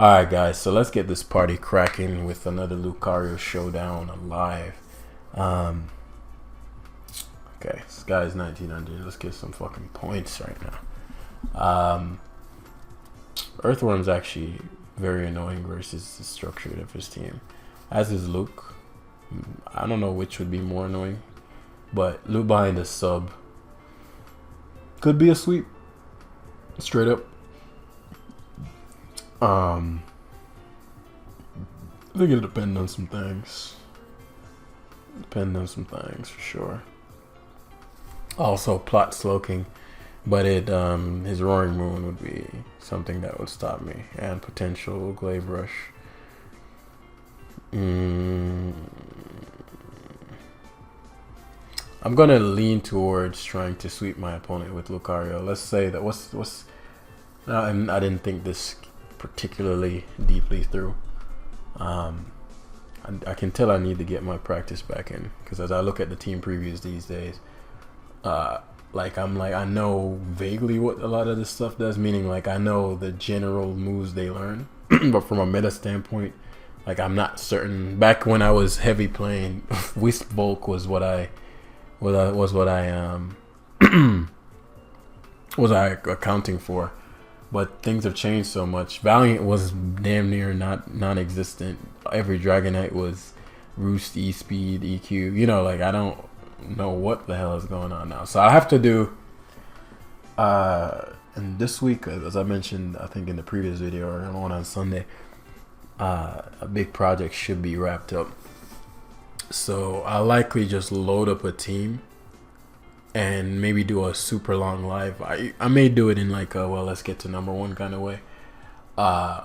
Alright guys, so let's get this party cracking with another Lucario Showdown alive. Um, okay, this guy's 1900. Let's get some fucking points right now. Earthworm's actually very annoying versus the structure of his team. As is Luke. I don't know which would be more annoying, but Luke behind the sub could be a sweep. Straight up. I think it'll depend on some things. For sure. Also, plot SLOWKING, but his Roaring Moon would be something that would stop me, and potential Glaive Rush. I'm gonna lean towards trying to sweep my opponent with Lucario. Let's say that I didn't think this particularly deeply through. I can tell I need to get my practice back in, because as I look at the team previews these days, I know vaguely what a lot of this stuff does, meaning like I know the general moves they learn, but from a meta standpoint, like I'm not certain. Back when I was heavy playing, Wisp Bulk was what I was accounting for. But things have changed so much. Valiant was damn near non-existent. Every Dragonite was Roost, E-Speed, EQ. You know, like I don't know what the hell is going on now. So I have to do, and this week, as I mentioned, I think in the previous video or the one on Sunday, a big project should be wrapped up. So I'll likely just load up a team and maybe do a super long live. I may do it in like a, well, let's get to number one kind of way,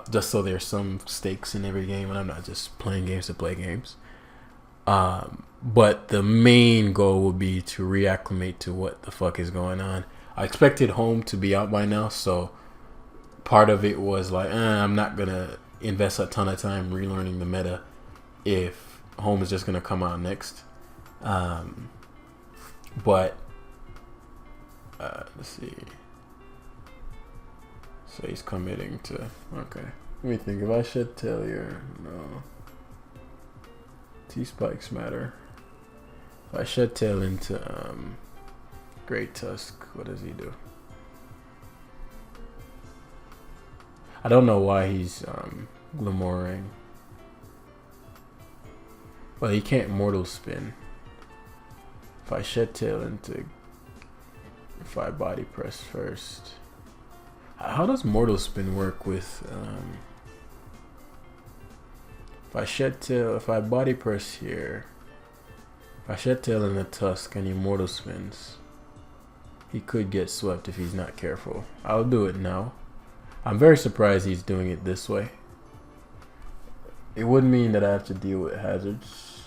just so there's some stakes in every game and I'm not just playing games to play games. But the main goal would be to reacclimate to what the fuck is going on. I expected Home to be out by now, so part of it was like, I'm not gonna invest a ton of time relearning the meta if Home is just gonna come out next. But let's see. So he's committing to. Okay. Let me think. If I should tell you, no. T-spikes matter. If I shed tail into Great Tusk, what does he do? I don't know why he's Glamouring. Well, he can't Mortal Spin. If I shed tail into, if I body press first, how does Mortal Spin work with? If I shed tail, if I body press here, if I shed tail in the Tusk and he Mortal Spins, he could get swept if he's not careful. I'll do it now. I'm very surprised he's doing it this way. It would mean that I have to deal with hazards,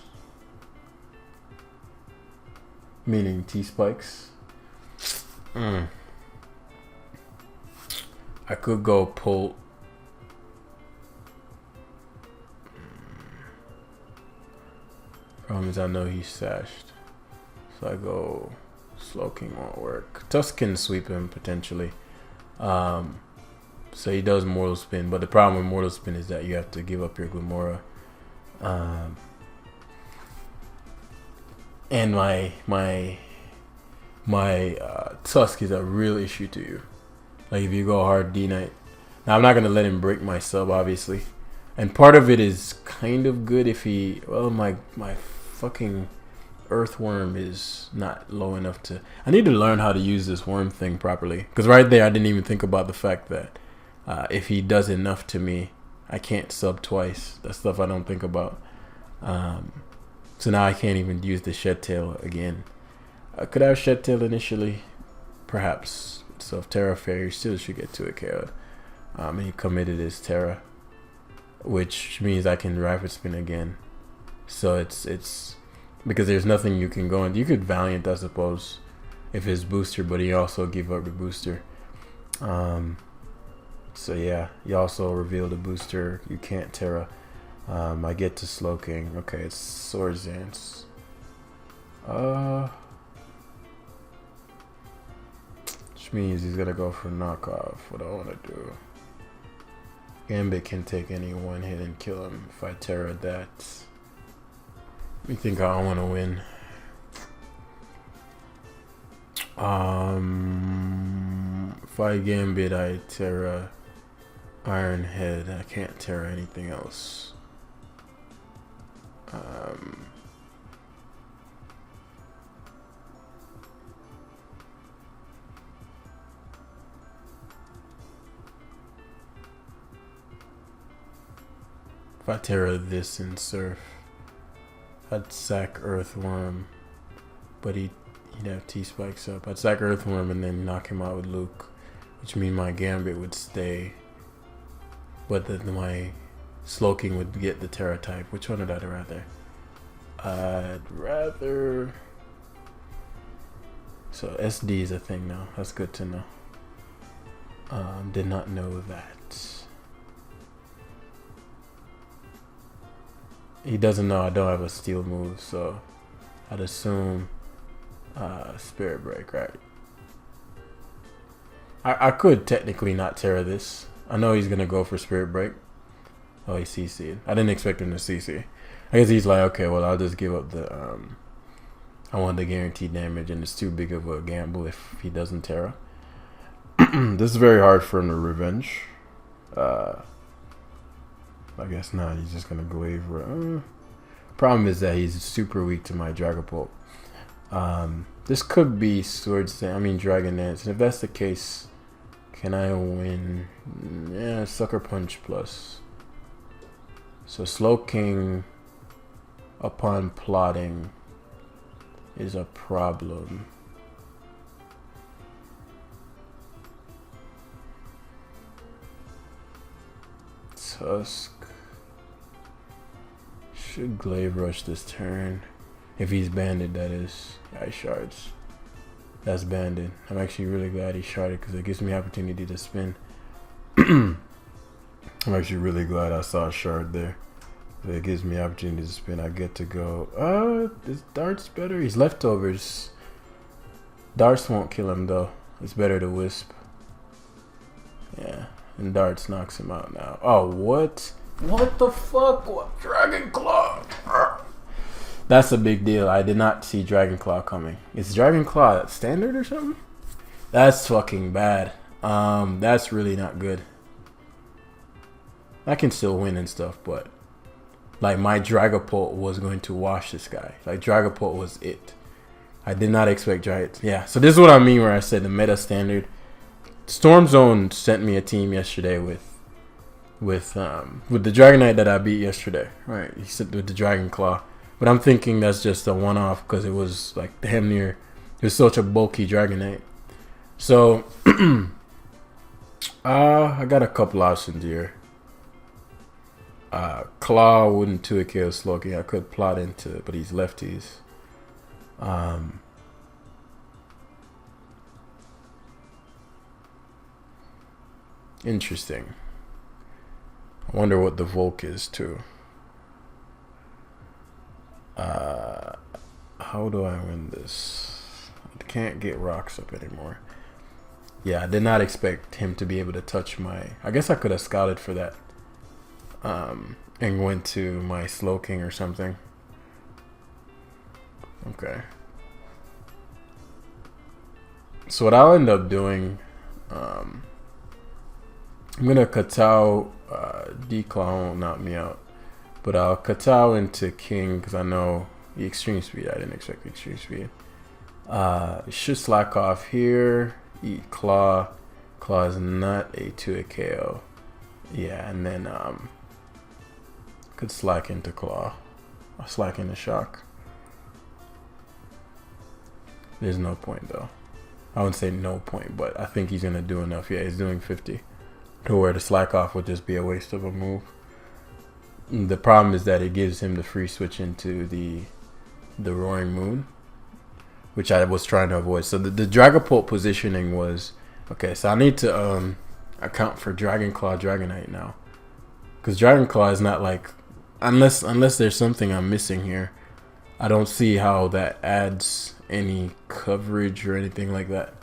meaning T-spikes. I could go pull. Problem is I know he's sashed, so I go SLOWKING won't work. Tusk can sweep him potentially, so he does Mortal Spin. But the problem with Mortal Spin is that you have to give up your Glamora, and my Tusk is a real issue to you. Like if you go hard D-Knight. Now I'm not gonna let him break my sub, obviously, and part of it is kind of good if he. Well, my fucking Earthworm is not low enough to. I need to learn how to use this worm thing properly, because right there I didn't even think about the fact that if he does enough to me, I can't sub twice. That's stuff I don't think about. So now I can't even use the Shed Tail again. Could I have Shed Tail initially? Perhaps. So if Terra Fairy still should get to it, KO'd. And he committed his Terra, which means I can Rapid Spin again. So it's because there's nothing you can go into. You could Valiant, I suppose, if his booster, but he also give up the booster. So yeah, he also revealed a booster. You can't Terra. I get to SLOWKING. Okay, it's Sword Zance. Which means he's gonna go for knockoff. What I wanna do. Gambit can take any one hit and kill him if I Terra that. Let me think how I want to win. If I Gambit, I Terra Iron Head. I can't Terra anything else. If I Terra this and Surf, I'd sack Earthworm, but he'd have T-Spikes up. I'd sack Earthworm and then knock him out with Luke, which means my Gambit would stay, but my SLOWKING would get the Terra type. Which one would I rather? I'd rather... So SD is a thing now. That's good to know. Did not know that. He doesn't know I don't have a steel move, so I'd assume Spirit Break, right? I could technically not Terra this. I know he's gonna go for Spirit Break. Oh, he CC'd. I didn't expect him to CC. I guess he's like, okay, well, I'll just give up the I want the guaranteed damage, and it's too big of a gamble if he doesn't Terra. This is very hard for him to revenge. I guess not. He's just gonna glaive. Problem is that he's super weak to my Dragapult. This could be Dragon Dance. And if that's the case, can I win? Yeah, Sucker Punch plus. So SLOWKING upon plotting is a problem. Tusk. Should Glaive Rush this turn. If he's banded, that is. Ice Shards. That's banded. I'm actually really glad he sharded because it gives me opportunity to spin. I'm actually really glad I saw a shard there. It gives me opportunity to spin. I get to go. Is Darts better? He's leftovers. Darts won't kill him though. It's better to Wisp. Yeah. And Darts knocks him out now. Oh, what? What the fuck? What? Dragon Claw. That's a big deal. I did not see Dragon Claw coming. Is Dragon Claw standard or something? That's fucking bad. That's really not good. I can still win and stuff, but like my Dragapult was going to wash this guy. Like Dragapult was it. I did not expect Giants. Yeah, so this is what I mean where I said the meta standard. Storm Zone sent me a team yesterday with the Dragonite that I beat yesterday. Right, he said with the Dragon Claw, but I'm thinking that's just a one-off because it was like damn near. It was such a bulky Dragonite. So I got a couple options here. Claw wouldn't 2 kill SLOWKING. I could plot into it, but he's lefties. Interesting. I wonder what the Volk is too. How do I win this? I can't get rocks up anymore. Yeah, I did not expect him to be able to touch my... I guess I could have scouted for that. And went to my SLOWKING or something. Okay. So what I'll end up doing... I'm gonna Katao. D-Claw won't knock me out, but I'll Katao into King because I know the extreme speed. I didn't expect the extreme speed. Should slack off here. Eat Claw. Claw is not a 2 KO. Yeah, and then could slack into Claw. I'll slack into Shock. There's no point though. I wouldn't say no point, but I think he's gonna do enough. Yeah, he's doing 50. To where the slack off would just be a waste of a move. The problem is that it gives him the free switch into the Roaring Moon, which I was trying to avoid. So the Dragapult positioning was okay. So I need to account for Dragon Claw, Dragonite now, because Dragon Claw is not like unless there's something I'm missing here. I don't see how that adds any coverage or anything like that.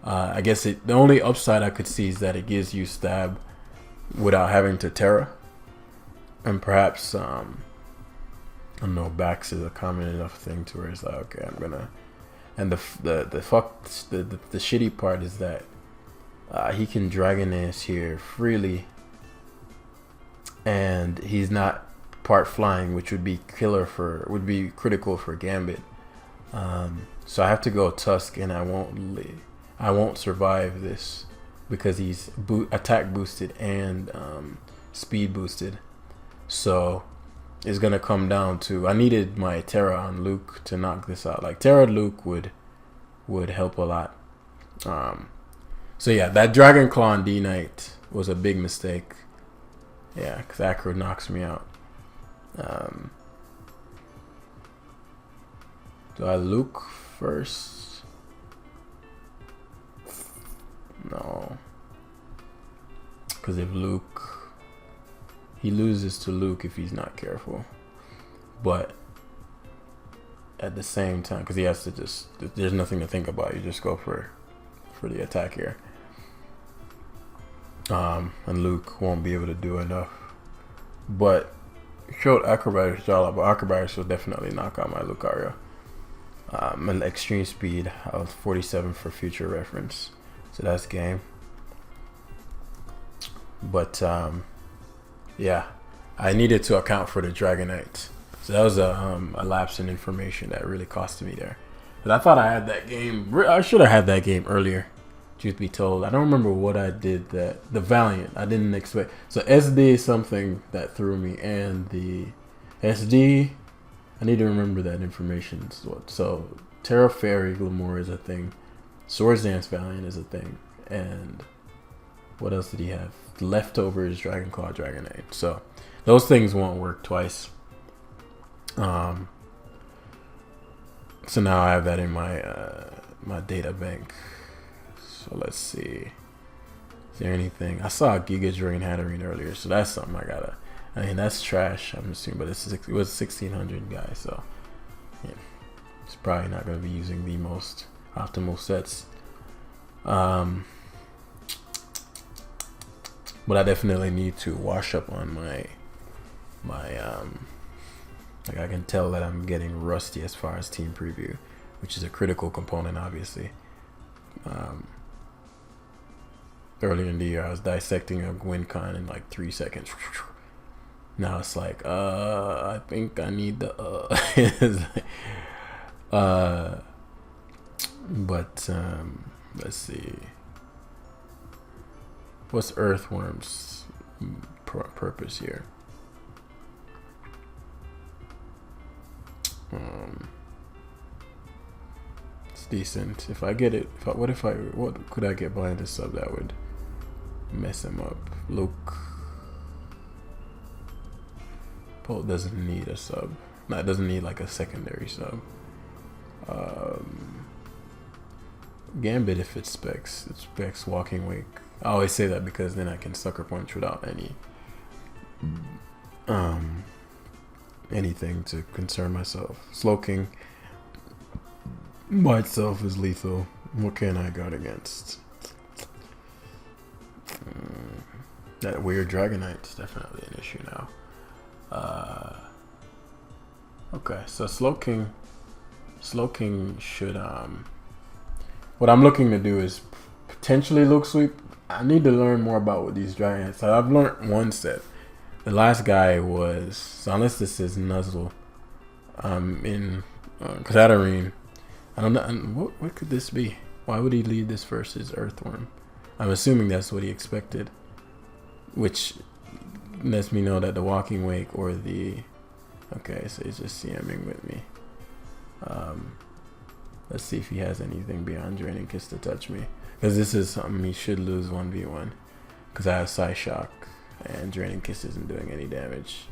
I guess the only upside I could see is that it gives you stab without having to Terra. And perhaps, I don't know, Bax is a common enough thing to where it's like, okay, I'm gonna. And the shitty part is that he can Dragon Dance here freely, and he's not part flying, which would be critical for Gambit. So I have to go Tusk, and I won't survive this because he's attack boosted and speed boosted. So it's gonna come down to, I needed my Terra on Luke to knock this out. Like Terra Luke would help a lot. So yeah, that Dragon Claw on D Knight was a big mistake. Yeah, because Acro knocks me out. Do I Luke first? No. Because if Luke, he loses to Luke if he's not careful. But at the same time, because he has to just, there's nothing to think about. You just go for the attack here. And Luke won't be able to do enough. But showed Acrobatics Jala, but Acrobatics will definitely knock out my Lucario. And extreme speed, I was 47 for future reference. So that's game. But yeah, I needed to account for the Dragonite. So that was a lapse in information that really costed me there. But I thought I had that game. I should have had that game earlier, truth be told. I don't remember what I did that. The Valiant, I didn't expect. So SD is something that threw me, and the SD, I need to remember that information. So Terra Fairy Glamour is a thing. Swords Dance Valiant is a thing. And what else did he have? Leftovers Dragon Claw Dragonite. So those things won't work twice. So now I have that in my my data bank. So let's see. Is there anything? I saw a Giga Drain Hatterene earlier, so that's something I gotta. I mean, that's trash, I'm assuming, but it was 1600 guys, so yeah, it's probably not gonna be using the most optimal sets. But I definitely need to wash up on my like, I can tell that I'm getting rusty as far as team preview, which is a critical component, obviously. Earlier in the year, I was dissecting a WinCon in like 3 seconds. Now it's like, I think I need the but let's see. What's Earthworm's purpose here? It's decent. If I get it, what could I get behind the sub that would mess him up? Luke. Paul doesn't need a sub. No, it doesn't need like a secondary sub. Gambit, if it specs Walking Wake. I always say that because then I can Sucker Punch without any anything to concern myself. SLOWKING by itself is lethal. What can I guard against? That weird Dragonite's definitely an issue now. Okay, so SLOWKING should what I'm looking to do is potentially Luke Sweep. I need to learn more about what these Dragonites. So I've learned one set. The last guy was, so unless this is Nuzzle, in Hatterene. I don't know, what could this be? Why would he leave this versus Earthworm? I'm assuming that's what he expected, which lets me know that the Walking Wake or the, okay, so he's just CMing with me. Let's see if he has anything beyond Draining Kiss to touch me, because this is something he should lose 1v1, because I have Psyshock and Draining Kiss isn't doing any damage.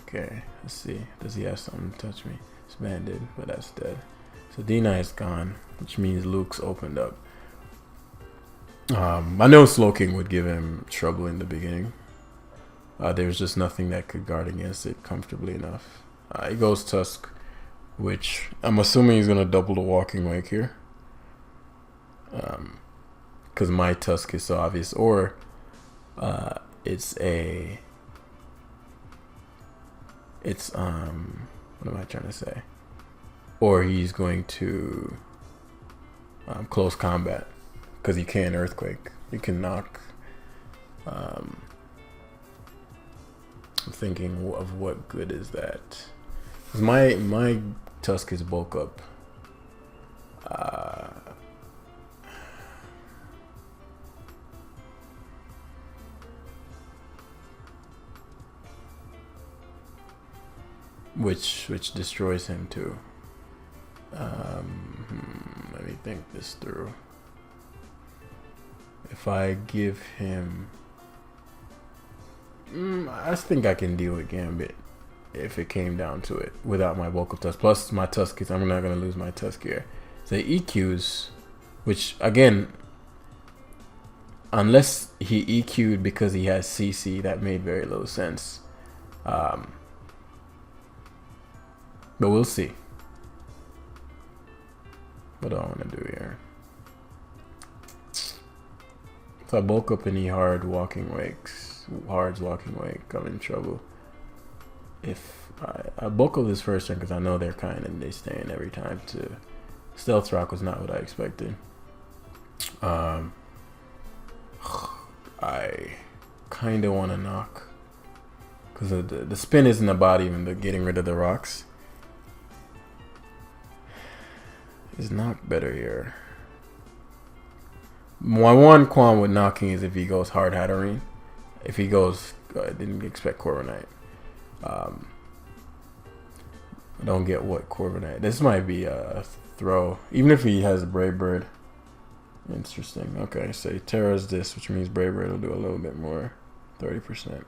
Okay, let's see. Does he have something to touch me? It's Banded, but that's dead. So D9 is gone, which means Luke's opened up. I know SLOWKING would give him trouble in the beginning. There's just nothing that could guard against it comfortably enough. He goes Tusk, which I'm assuming he's gonna double the Walking Wake here. Because my Tusk is so obvious. Or It's what am I trying to say? Or he's going to close combat, because you can earthquake. You can knock. I'm thinking of what good is that. My Tusk is bulk up. Which destroys him too. Let me think this through. If I give him, I think I can deal with Gambit if it came down to it without my vocal tusk. Plus my tusk is, I'm not gonna lose my tusk here. So EQs, which again, unless he EQ'd because he has CC, that made very little sense. But we'll see. What do I want to do here? So I bulk up any hard walking wakes. Hard's walking wake. I'm in trouble. If I bulk up this first turn because I know they're kind and they stand every time to. Stealth Rock was not what I expected. I kind of want to knock because the spin isn't about even the getting rid of the rocks. Is knock better here? My one qualm with knocking is if he goes hard Hatterene. If he goes, I didn't expect Corviknight. I don't get what Corviknight. This might be a throw, even if he has a Brave Bird. Interesting. Okay, so he Terra's this, which means Brave Bird will do a little bit more, 30%.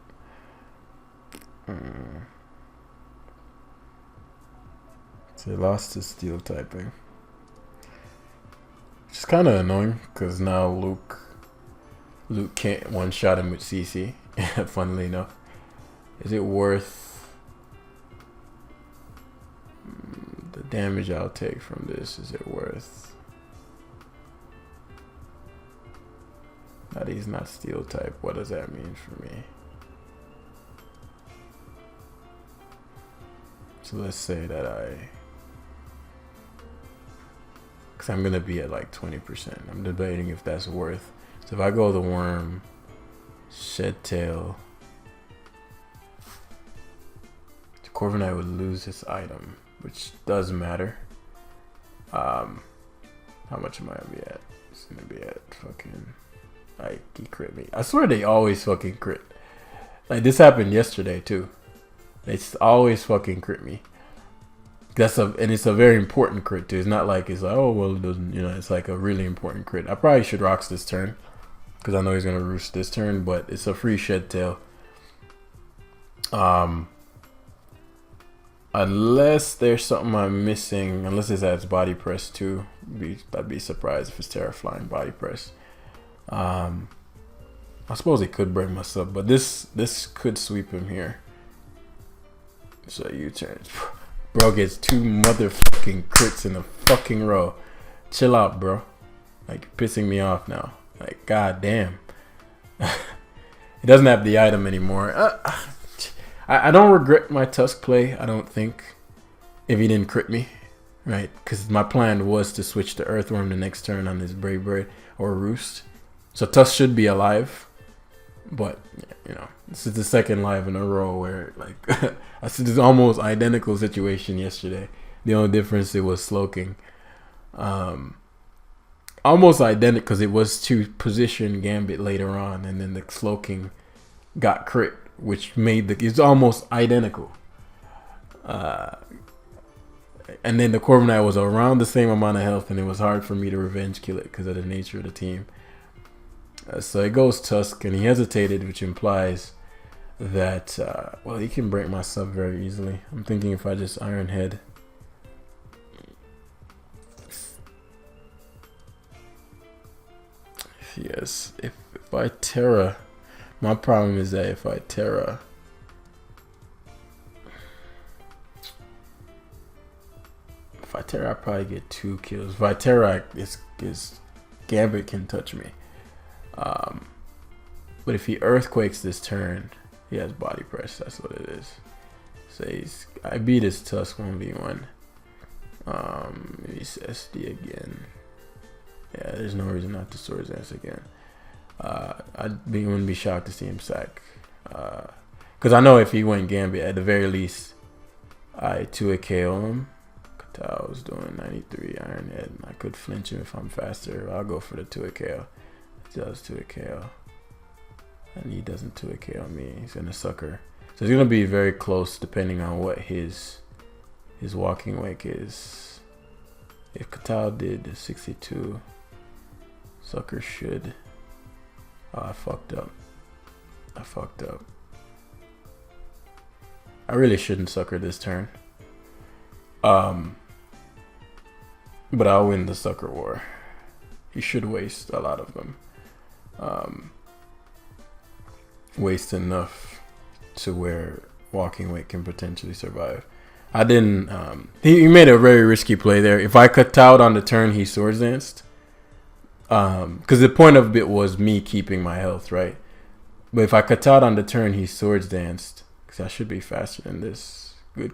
So he lost his steel typing. Which is kind of annoying because now Luke can't one-shot him with CC. Funnily enough, is it worth the damage I'll take from this? Is it worth that he's not steel type? What does that mean for me? So let's say that because I'm gonna be at like 20%. I'm debating if that's worth. So if I go the worm, shed tail, the Corviknight would lose his item, which does matter. How much am I gonna be at? It's gonna be at fucking, like, he crit me. I swear they always fucking crit. Like this happened yesterday too. They always fucking crit me. And it's a very important crit too. It's not like it's like, oh well, it doesn't, you know. It's like a really important crit. I probably should rocks this turn because I know he's gonna roost this turn, but it's a free shed tail. Unless there's something I'm missing, unless it adds body press too, I'd be surprised if it's Terra flying body press. I suppose it could break my sub, but this could sweep him here. So U-turn. Bro gets 2 motherfucking crits in a fucking row. Chill out, bro. Like, you're pissing me off now. Like, god damn. He doesn't have the item anymore. I don't regret my Tusk play, I don't think, if he didn't crit me. Right? Because my plan was to switch to Earthworm the next turn on this Brave Bird or Roost. So Tusk should be alive. But, you know, this is the second live in a row where, like, I said this almost identical situation yesterday. The only difference, it was SLOWKING. Almost identical because it was to position Gambit later on, and then the SLOWKING got crit, which made it's almost identical. And then the Corviknight was around the same amount of health, and it was hard for me to revenge kill it because of the nature of the team. So it goes Tusk, and he hesitated, which implies that, well, he can break my sub very easily. I'm thinking if I just Iron Head. Yes, if I Terra, my problem is that if I Terra, I probably get 2 kills. If I Terra, Gambit can touch me. But if he earthquakes this turn, he has body press. That's what it is. So I beat his Tusk 1v1. Maybe SD again. Yeah, there's no reason not to Swords Dance again. Wouldn't be shocked to see him sack. Because I know if he went Gambit, at the very least, I 2 KO him. Katao was doing 93 Iron Head. I could flinch him if I'm faster. I'll go for the 2 KO. He does 2 KO. And he doesn't 2 KO me. He's going to sucker. So it's going to be very close depending on what his walking wake is. If Katao did 62, sucker should. Oh, I fucked up. I really shouldn't sucker this turn. But I'll win the sucker war. He should waste a lot of them. Waste enough to where walking weight can potentially survive. I didn't. He made a very risky play there. If I cut out on the turn, he Swords Danced. Because the point of it was me keeping my health, right? But if I cut out on the turn, he Swords Danced. Because I should be faster than this. Good.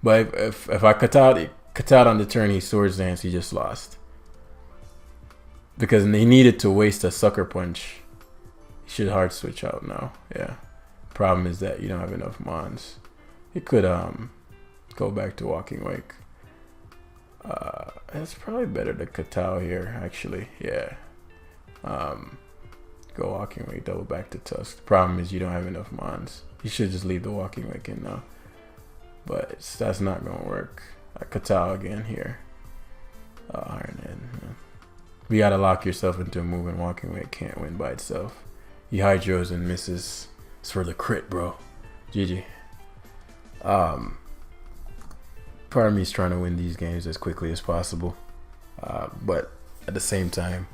But if I cut out on the turn, he Swords Danced, he just lost. Because he needed to waste a sucker punch. He should hard switch out now. Yeah. Problem is that you don't have enough mons. He could go back to walking wake. It's probably better to Katao here, actually. Yeah. Go walking wake, double back to Tusk. The problem is you don't have enough mons. You should just leave the walking wake in now. But that's not gonna work. Katao again here. Iron Head. You gotta lock yourself into a move, and walking wake can't win by itself. He hydros and misses. It's for the crit, bro. GG. Part of me is trying to win these games as quickly as possible. But at the same time,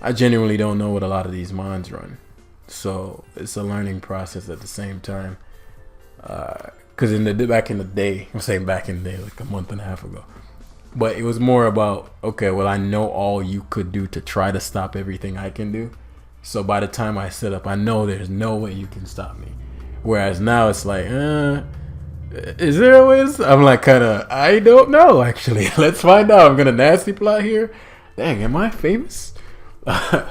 I genuinely don't know what a lot of these mons run. So it's a learning process at the same time. Because back in the day, I'm saying back in the day, like a month and a half ago. But it was more about, okay, well, I know all you could do to try to stop everything I can do. So by the time I set up, I know there's no way you can stop me. Whereas now it's like, is there a way? I'm like, I don't know, actually. Let's find out. I'm going to nasty plot here. Dang, am I famous? I'm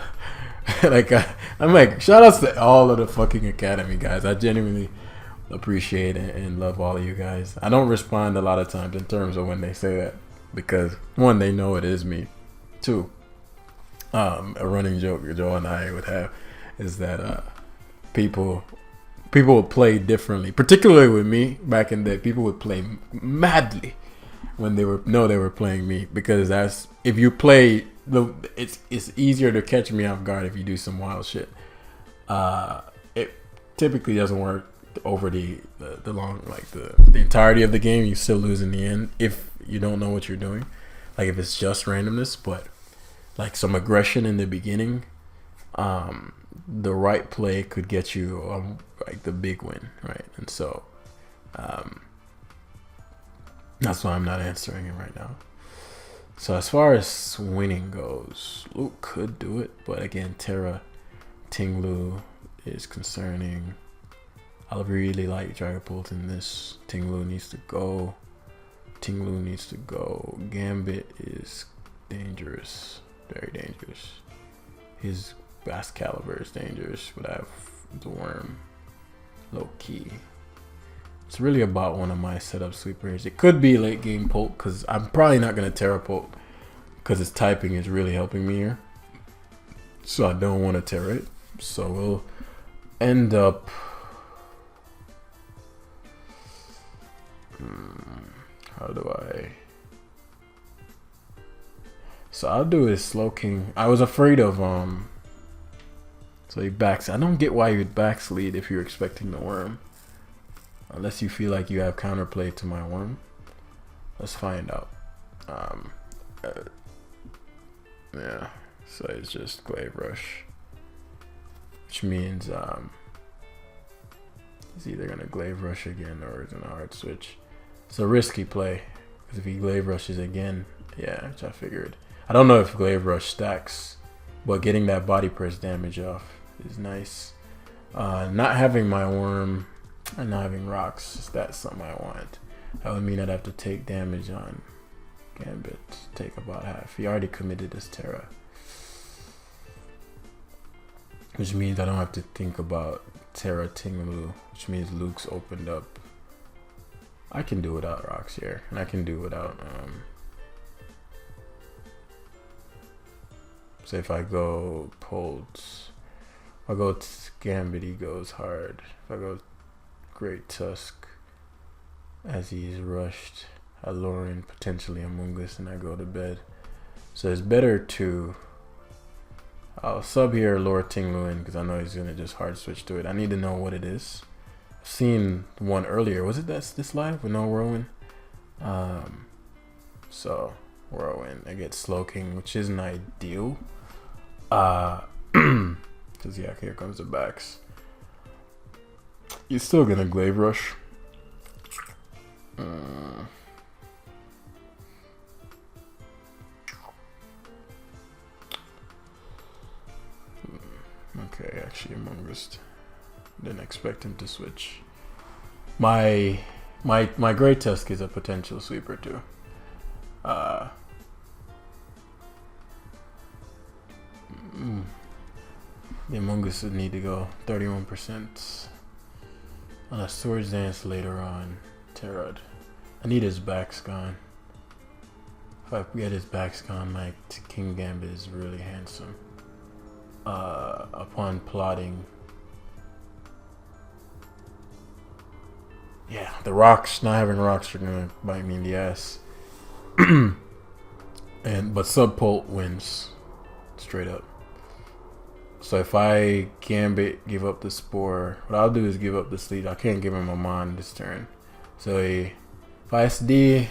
like, shout outs to all of the fucking Academy guys. I genuinely appreciate and love all of you guys. I don't respond a lot of times in terms of when they say that. Because, one, they know it is me. Two, a running joke Joe and I would have is that people would play differently, particularly with me back in the day. People would play madly when they were playing me, because that's, if you play, it's easier to catch me off guard if you do some wild shit. It typically doesn't work over the long, like the entirety of the game. You still lose in the end if you don't know what you're doing, like if it's just randomness. But like some aggression in the beginning, the right play could get you like the big win, right? And so that's why I'm not answering it right now. So as far as winning goes, Luke could do it, but again, Terra Tinglu is concerning. I really like Dragapult in this. Tinglu needs to go. Gambit is dangerous, very dangerous. His Excalibur is dangerous, but I have the Worm. Low key. It's really about one of my setup sweepers. It could be late game Pulp, because I'm probably not going to Terra Pulp, because its typing is really helping me here. So I don't want to Terra it. So we'll end up... how do I... So I'll do his SLOWKING. I was afraid of... So he backs... I don't get why you would backslead if you're expecting the Worm. Unless you feel like you have counterplay to my Worm. Let's find out. Yeah. So it's just Glaive Rush. Which means he's either going to Glaive Rush again or he's going to hard switch. It's a risky play. Because if he Glaive Rushes again, yeah, which I figured. I don't know if Glaive Rush stacks. But getting that body press damage off is nice. Not having my worm and not having rocks, that's something I want. That would mean I'd have to take damage on Gambit. Take about half. He already committed his Terra. Which means I don't have to think about Terra Tinglu. Which means Luke's opened up. I can do without rocks here. And I can do without... so if I go Polts... If I go Gambit, he goes hard. If I go Great Tusk, as he's rushed, I lure in potentially Among Us and I go to bed. So it's better to... I'll sub here lure Tinglu in because I know he's going to just hard switch to it. I need to know what it is. I've seen one earlier. Was it this live with no Whirlwind? So, Whirlwind. I get SLOWKING, which isn't ideal. Because yeah, here comes the backs. He's still gonna Glaive Rush. Okay, actually Among Us. Didn't expect him to switch. My Great Tusk is a potential sweeper too. The Among Us would need to go 31% on a Swords Dance later on. Terrod. I need his backs gone. If I get his backs gone, my King Gambit is really handsome. Upon plotting, yeah, the rocks, not having rocks are gonna bite me in the ass. But Subpolt wins straight up. So if I Gambit, give up the Spore, what I'll do is give up the Sleep. I can't give him a Mon this turn. So if I SD,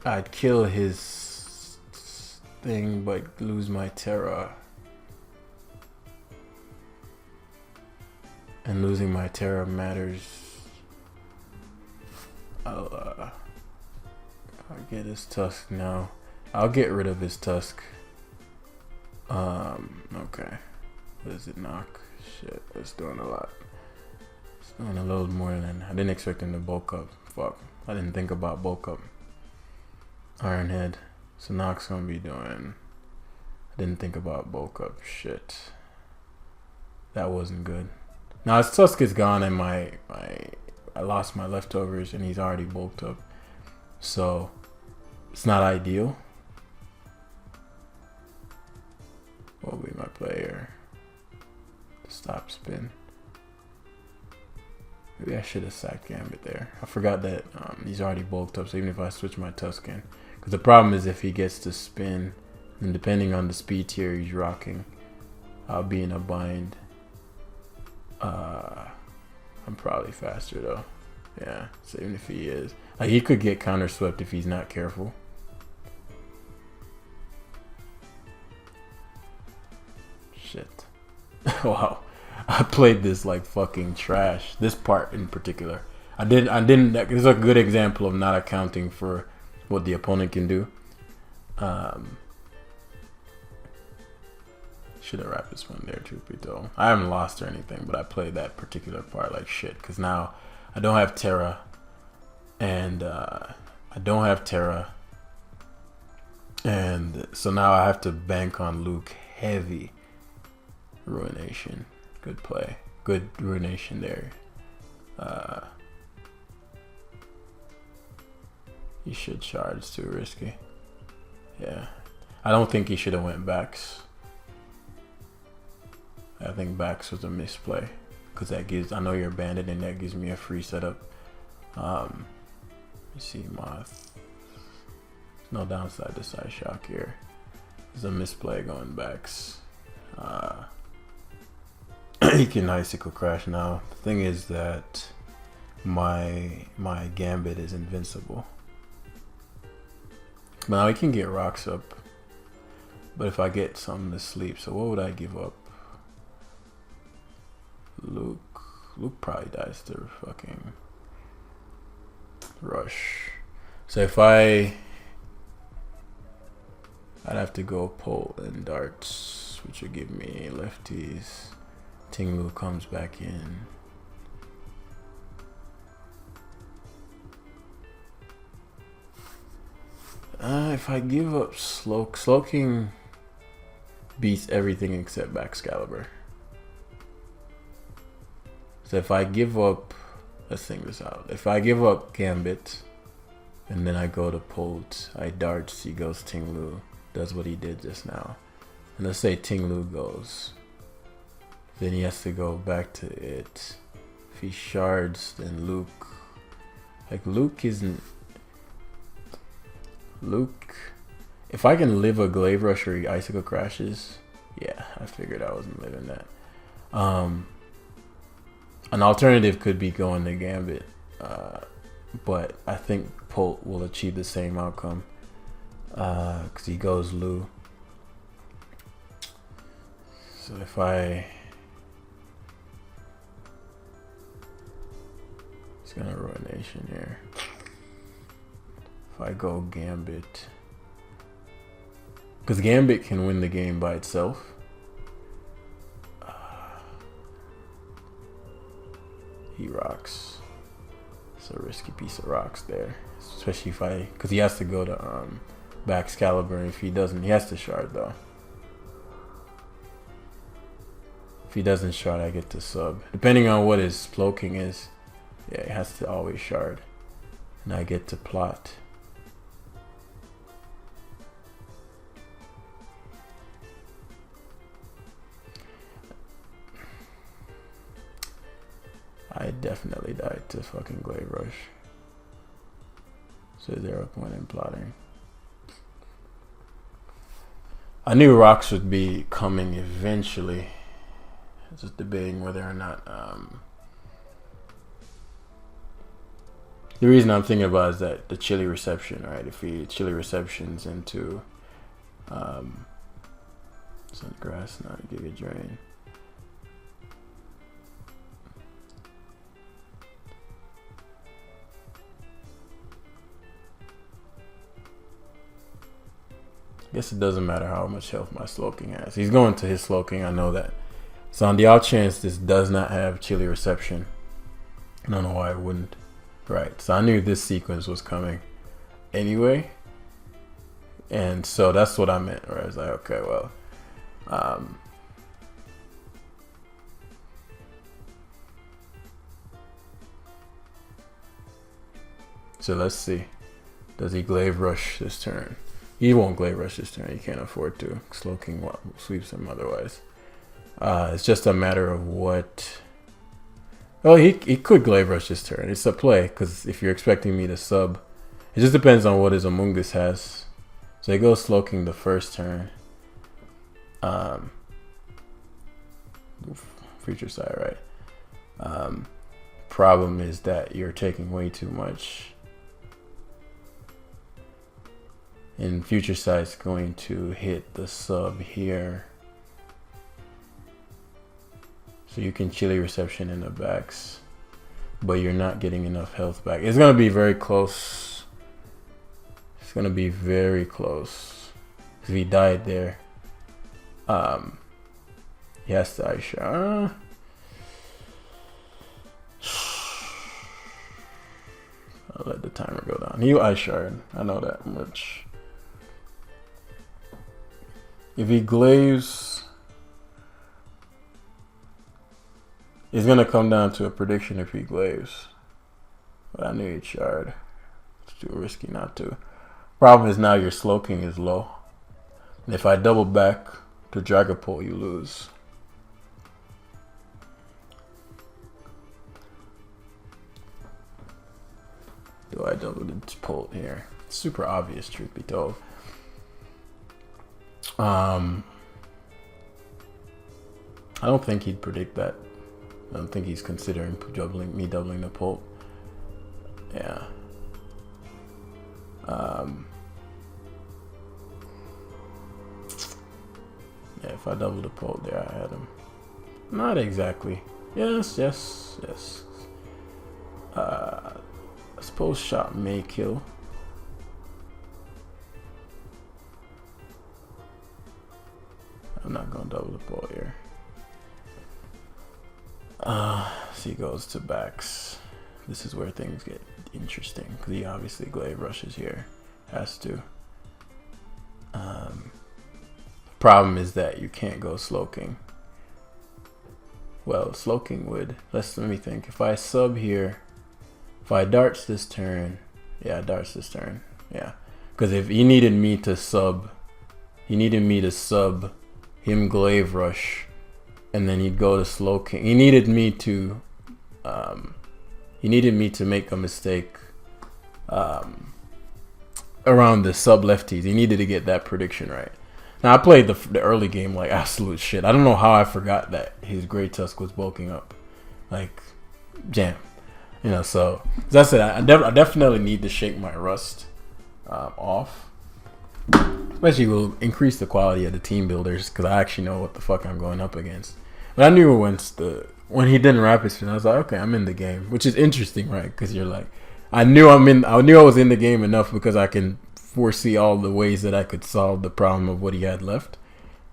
I'd kill his thing but lose my Terra. And losing my Terra matters. I'll get his Tusk now. I'll get rid of his Tusk. Okay. What does it knock? Shit, it's doing a lot. It's doing a little more than... I didn't expect him to bulk up. Fuck. I didn't think about bulk up. Ironhead. So knock's gonna be doing... I didn't think about bulk up. Shit. That wasn't good. Now his Tusk is gone and I lost my leftovers and he's already bulked up. So it's not ideal. What will be my player? Stop spin. Maybe I should have sacked Gambit there. I forgot that he's already bulked up, so even if I switch my Tusk in. Because the problem is if he gets to spin, and depending on the speed tier he's rocking, I'll be in a bind. I'm probably faster though. Yeah, so even if he is. Like he could get counter swept if he's not careful. Shit. Wow. I played this like fucking trash. This part in particular. I didn't this is a good example of not accounting for what the opponent can do. Should have wrapped this one there, truth be told. I haven't lost or anything, but I played that particular part like shit. Because now I don't have Terra. And And so now I have to bank on Luke heavy. Ruination. Good play. Good ruination there. He should charge, too risky. Yeah. I don't think he should have went backs. I think backs was a misplay. Because that gives, I know you're banded and that gives me a free setup. Let me see, Moth. No downside to side shock here. There's a misplay going backs. He can icicle crash now. The thing is that my Gambit is invincible. But now he can get rocks up. But if I get something to sleep, so what would I give up? Luke probably dies to fucking rush. So if I'd have to go Pole and Darts, which would give me lefties. Tinglu comes back in. If I give up SLOWKING beats everything except Excalibur. So if I give up, let's think this out. If I give up Gambit, and then I go to Polt, I darts, he goes Tinglu, does what he did just now. And let's say Tinglu goes. Then he has to go back to it. If he shards, then Luke. Like, Luke isn't... Luke... If I can live a Glaive Rush or he Icicle Crashes, yeah, I figured I wasn't living that. An alternative could be going to Gambit. But I think Polt will achieve the same outcome. Because he goes Lu. So if I... It's gonna Ruination here. If I go Gambit... Because Gambit can win the game by itself. He rocks. It's a risky piece of rocks there. Especially if I... Because he has to go to Excalibur. And if he doesn't, he has to shard though. If he doesn't shard, I get to sub. Depending on what his SLOWKING is. Yeah, he has to always shard. And I get to plot. I definitely died to fucking Glaive Rush. So 0 point in plotting. I knew rocks would be coming eventually. I was just debating whether or not. The reason I'm thinking about is that the chilly reception, right? If he chilly receptions into Sungrass, not Giga Drain. I guess it doesn't matter how much health my SLOWKING has. He's going to his SLOWKING, I know that. So on the off chance this does not have chilly reception, I don't know why it wouldn't. Right, so I knew this sequence was coming anyway. And so that's what I meant, right? I was like, okay, well. So let's see. Does he Glaive Rush this turn? He won't Glaive Rush this turn. He can't afford to. SLOWKING sweeps him otherwise. It's just a matter of what... Well, he could Glaive Rush this turn. It's a play, because if you're expecting me to sub, it just depends on what his Amoonguss has. So he goes SLOWKING the first turn. Future side, right? Problem is that you're taking way too much. And future side's going to hit the sub here. So you can chilly reception in the backs, but you're not getting enough health back. It's gonna be very close. It's gonna be very close. If he died there, he has to ice shard. I'll let the timer go down. He ice shard. I know that much. If he glaives, it's gonna come down to a prediction if he glaives. But I knew he'd shard. It's too risky not to. Problem is now your SLOWKING is low. And if I double back to Dragapult, you lose. Do I double the Pult here? It's super obvious, truth be told. I don't think he'd predict that. I don't think he's considering doubling the Pult. Yeah. Yeah, if I double the Pult there, I had him. Not exactly. Yes. I suppose shot may kill. I'm not gonna double the Pult here. So he goes to backs. This is where things get interesting because he obviously glaive rushes here. Has to. Problem is that you can't go SLOWKING. Well, SLOWKING would. Let me think. If I sub here, if I darts this turn, yeah, darts this turn, yeah. Because if he needed me to sub, him glaive rush, and then he'd go to SLOWKING. He needed me to make a mistake around the sub lefties. He needed to get that prediction right. Now I played the early game like absolute shit. I don't know how I forgot that his Great Tusk was bulking up, like jam. You know, so as I said, I definitely need to shake my rust off. Especially will increase the quality of the team builders because I actually know what the fuck I'm going up against. But I knew when he didn't wrap his spin, I was like, okay, I'm in the game, which is interesting, right? Because you're like, I knew I was in the game enough because I can foresee all the ways that I could solve the problem of what he had left,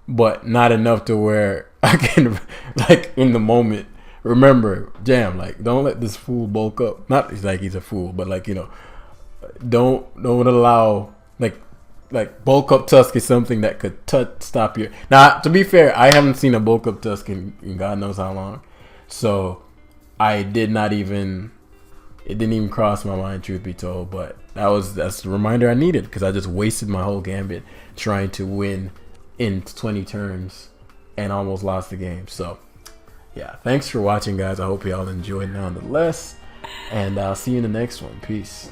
but not enough to where I can, like, in the moment, remember, jam, like, don't let this fool bulk up. Not like he's a fool, but like, you know, don't allow, like bulk up Tusk is something that could stop your. Now, to be fair, I haven't seen a bulk up Tusk in God knows how long, so I did not even. It didn't even cross my mind, truth be told. But that's the reminder I needed because I just wasted my whole gambit trying to win in 20 turns and almost lost the game. So, yeah, thanks for watching, guys. I hope y'all enjoyed nonetheless, and I'll see you in the next one. Peace.